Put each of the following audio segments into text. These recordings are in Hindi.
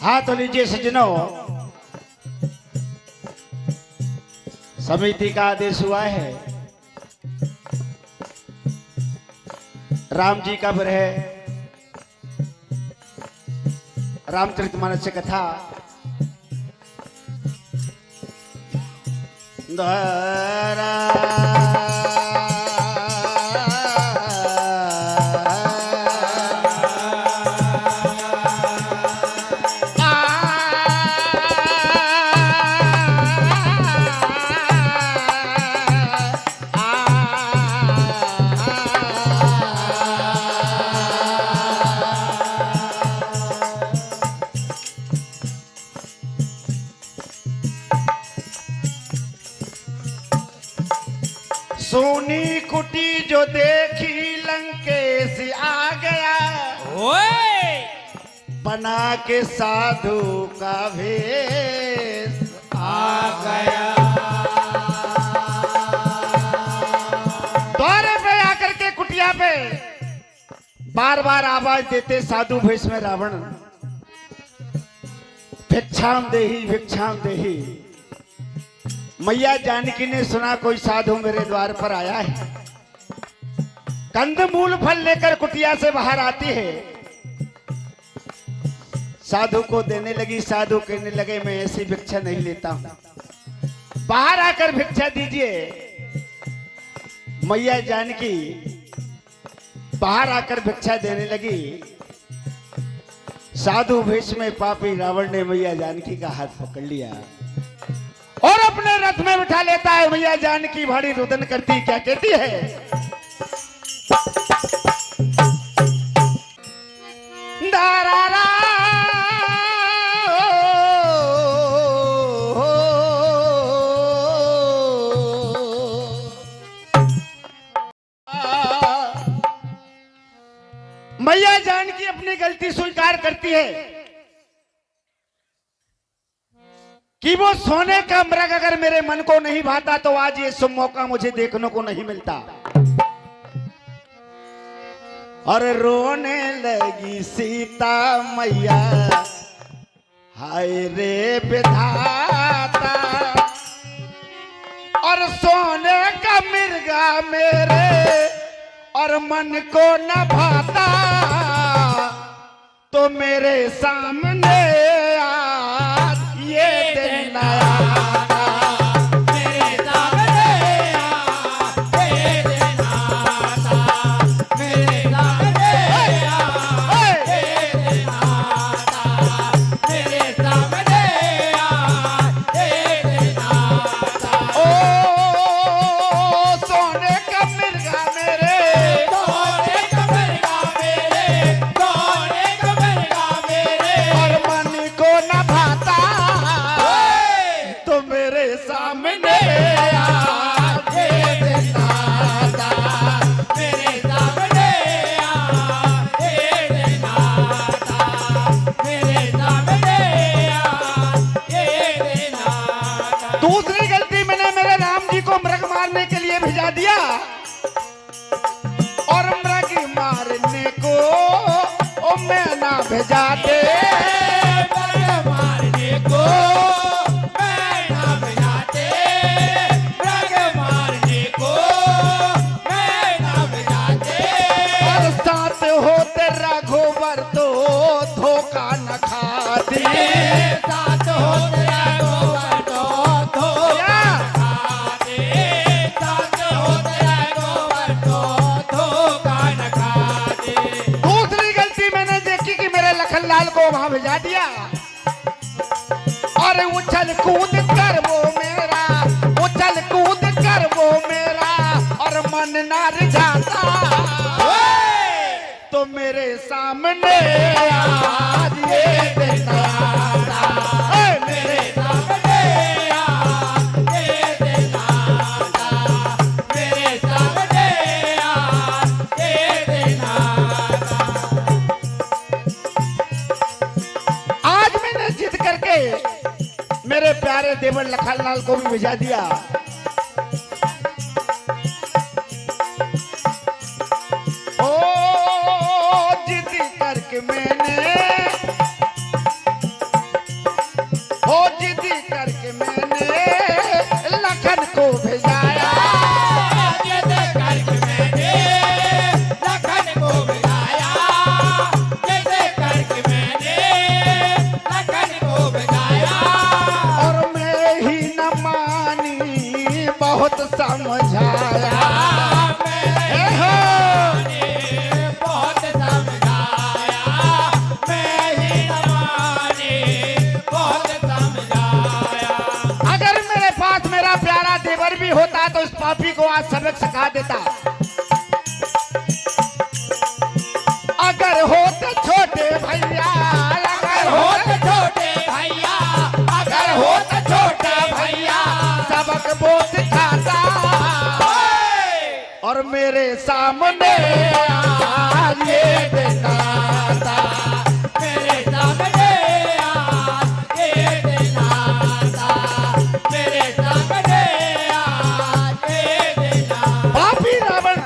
हाँ तो लीजिए सज्जनों, समिति का आदेश हुआ है। राम जी का विरह, रामचरितमानस कथा द्वारा सोनी कुटी जो देखी लंकेश आ गया, ओए बना के साधु का भेष आ गया। द्वारे पे आकर के कुटिया पे बार बार आवाज देते साधु भेष में रावण, भिक्षाम देही भिक्षाम देही। मैया जानकी ने सुना कोई साधु मेरे द्वार पर आया है, कंदमूल फल लेकर कुटिया से बाहर आती है। साधु को देने लगी, साधु कहने लगे मैं ऐसी भिक्षा नहीं लेता हूं, बाहर आकर भिक्षा दीजिए। मैया जानकी बाहर आकर भिक्षा देने लगी। साधु वेश में पापी रावण ने मैया जानकी का हाथ पकड़ लिया और अपने रथ में बिठा लेता है। मैया जानकी भारी रुदन करती, क्या कहती है? दारारा मैया जानकी अपनी गलती स्वीकार करती है कि वो सोने का मृग अगर मेरे मन को नहीं भाता तो आज ये शुभ मौका मुझे देखने को नहीं मिलता। और रोने लगी सीता मैया, हाय रे विधाता, और सोने का मिर्गा मेरे और मन को न भाता, तो मेरे सामने ये दिन आया, मेरे सामने ये दिन आता, मेरे सामने ये दिन आता, मेरे सामने ये दिन आता। ओ सोने का मिर्गा मेरे, सोने का मिर्गा मेरे, सोने का मिर्गा मेरे, और मन को न भाता, तो मेरे सामने ये दिन आता, मेरे सामने ये दिन आता, मेरे सामने ये दिन आता। दूसरी गलती मैंने मेरे राम जी को मृग मारने के लिए भेजा दिया, और मृग मारने को ओ मैं ना भेजा दे। मृग मारने को मैं ना भेजाते, मृग मारने को मैं ना भेजाते। और साथ हो तेरा घोबर तो धोखा न खाती, साथ हो तेरा गोबर तो उछल कूद कर वो मेरा, उछल कूद कर वो मेरा और मन ना रिझाता, तो मेरे सामने आज ये दिन आता, मेरे सामने आज ये दिन आता, मेरे सामने आज ये दिन आता। आज मैंने जिद करके मेरे प्यारे देवर लखनलाल को भी भेजा दिया। ओ जिद करके मैंने, ओ जिद करके मैंने लखन को भेजाया, जिद करके मैंने लखन को भेजाया, जिद करके मैंने लखन को भेजाया। और मैं ही न मानी बहुत समझाया, मैंने बहुत समझाया, मैं ही न मानी बहुत समझाया। अगर मेरे पास मेरा प्यारा देवर भी होता तो इस पापी को आज सबक सिखा देता। अगर होते छोटे भैया, अगर होत होते छोटे भैया, अगर होत छोटे भैया, सबक वो सिखाता, और मेरे सामने आज ये दिन आता, मेरे सामने आज ये दिन आता, मेरे सामने आज ये दिन आता। पापी रावण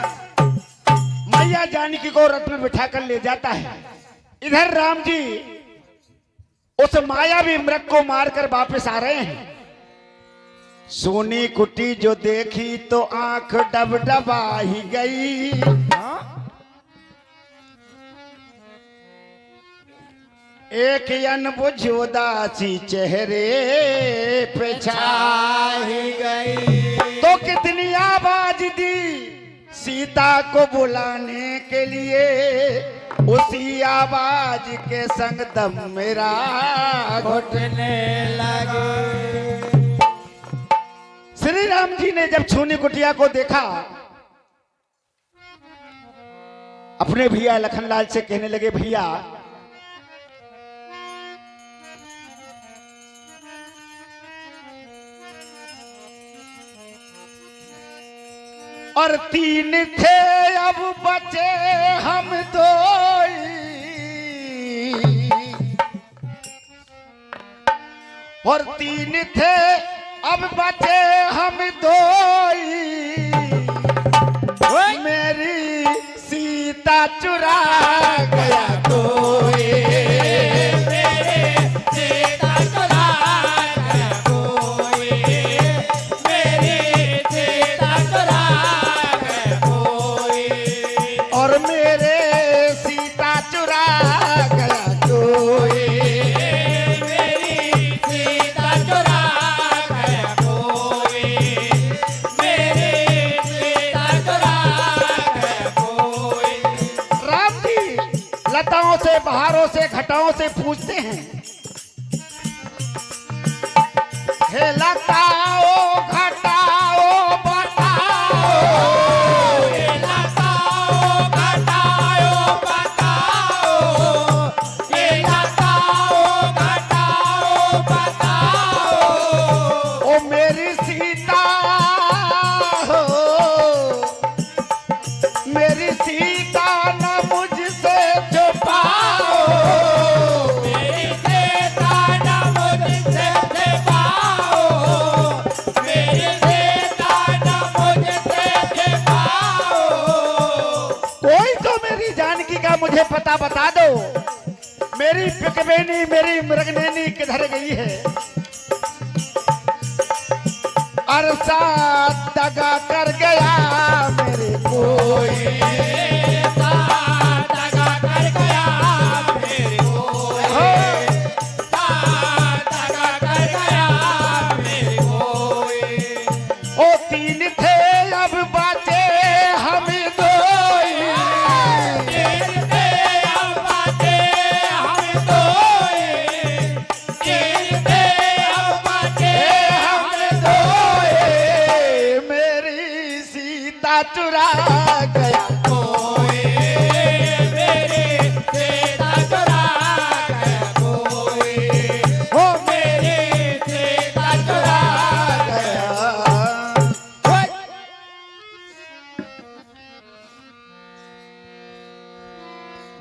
मैया जानकी को रथ में बिठा कर ले जाता है। इधर राम जी उस मायावी मृग को मारकर वापस आ रहे हैं। सोनी कुटी जो देखी तो आंख डबडबा ही गई, एक अनबुझ उदासी चेहरे पे छाई गई। तो कितनी आवाज दी सीता को बुलाने के लिए, उसी आवाज के संग दम मेरा घुटने लगे। श्री राम जी ने जब सोनी कुटिया को देखा, अपने भैया लखनलाल से कहने लगे, भैया और तीन थे अब बचे हम दो, और तीन थे अब बचे हम दो, मेरी सीता चुरा गया कोई, मेरे सीता चुरा गया कोई, मेरी सीता चुरा गया कोई, और मेरे सीता चुरा गया कोई। मेरी सीता चुरा गया कोई, मेरी सीता चुरा गया कोई। राम जी लताओं से, बहारों से, घटाओं से पूछते हैं, हे लताओ घटाओ बताओ, ये लगाओ घटाओ बताओ, ये लगाओ घटाओ बताओ, ओ मेरी सीता हो, मेरी सीता न मुझसे छुपाओ, मेरी सीता न मुझसे छिपाओ, मेरी सीता न मुझसे छिपाओ। कोई तो मेरी जानकी का मुझे पता बता दो, मेरी पिकबेनी, मेरी मृगनैनी किधर गई है। अरसा दगा कर गया मेरे कोई, दगा कर गया मेरे कोई, हो, दगा कर गया मेरे कोई। ओ तीन थे अब बचे हम दो, गिरते अब बातें हम दोए, गिरते अब चुरा गया। कोई मेरे सीता चुरा गया, कोई हो मेरे सीता चुरा गया।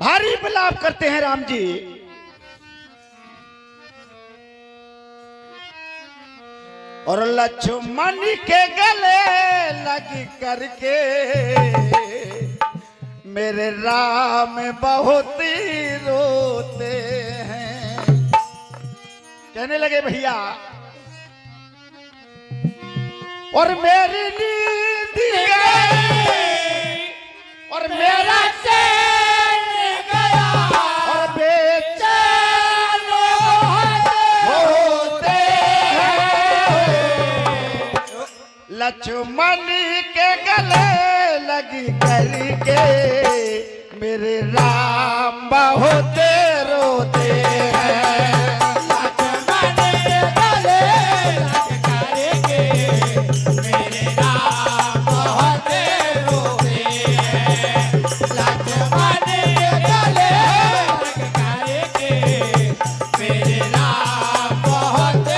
भारी विलाप करते हैं राम जी। और लक्ष्मण के गले लग करके मेरे राम बहुत ही रोते हैं। कहने लगे भैया और मेरी नींद गई और मेरा चैन गया और बेचैन होते हैं। लक्ष्मण के गले लगी करके मेरे राम बहुत रोते हैं। लक्ष्मण गले लग करके मेरे राम बहुत रोते हैं। लक्ष्मण गले लग करके मेरे राम बहुत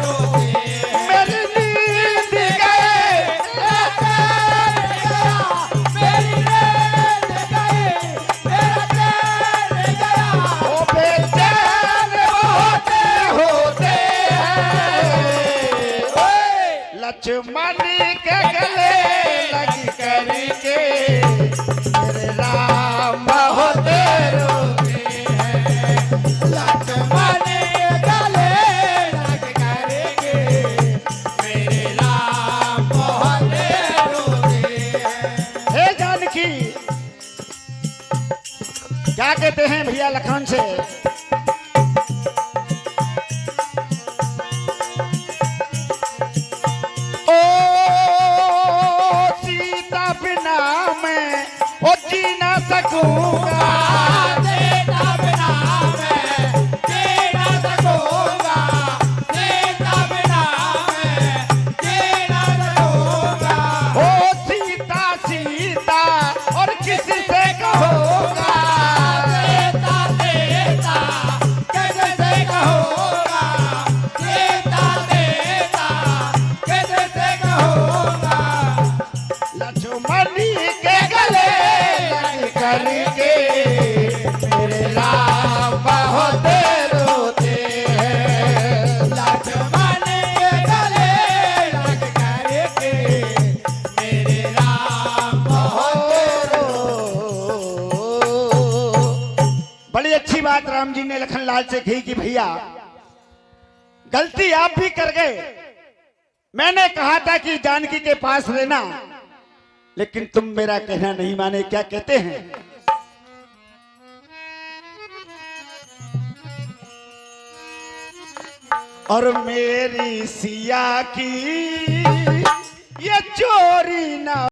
रोते हैं। मेरी नींद गए मेरा चैन गया, मेरी नींद गई, मेरा चैन गया। ओ बेचैन बहुत होते हैं। लक्ष्मण के गले लगी करके मेरे राम बहुत रोते हैं। लक्ष्मण गले लग करके मेरे राम बहुत रोते हैं। हे जानकी क्या कहते हैं भैया लखन से? ओ सीता बिना मैं ओ जी ना सकूंगा। सीता बिना मैं जी ना सकूंगा, सीता बिना मैं जी ना सकूंगा। ओ सीता सीता और किसी से कहूंगा। सीता सीता कैसे कहूंगा, सीता सीता कैसे कहूंगा। लक्ष्मण के गले लग करके मेरे राम बहुत रोते हैं। लक्ष्मण गले लग करके मेरे राम बहुत बड़ी अच्छी बात राम जी ने लखन लाल से कही कि भैया गलती आप भी कर गए। मैंने कहा था कि जानकी के पास रहना, लेकिन तुम मेरा कहना नहीं माने। क्या कहते हैं? और मेरी सिया की ये चोरी ना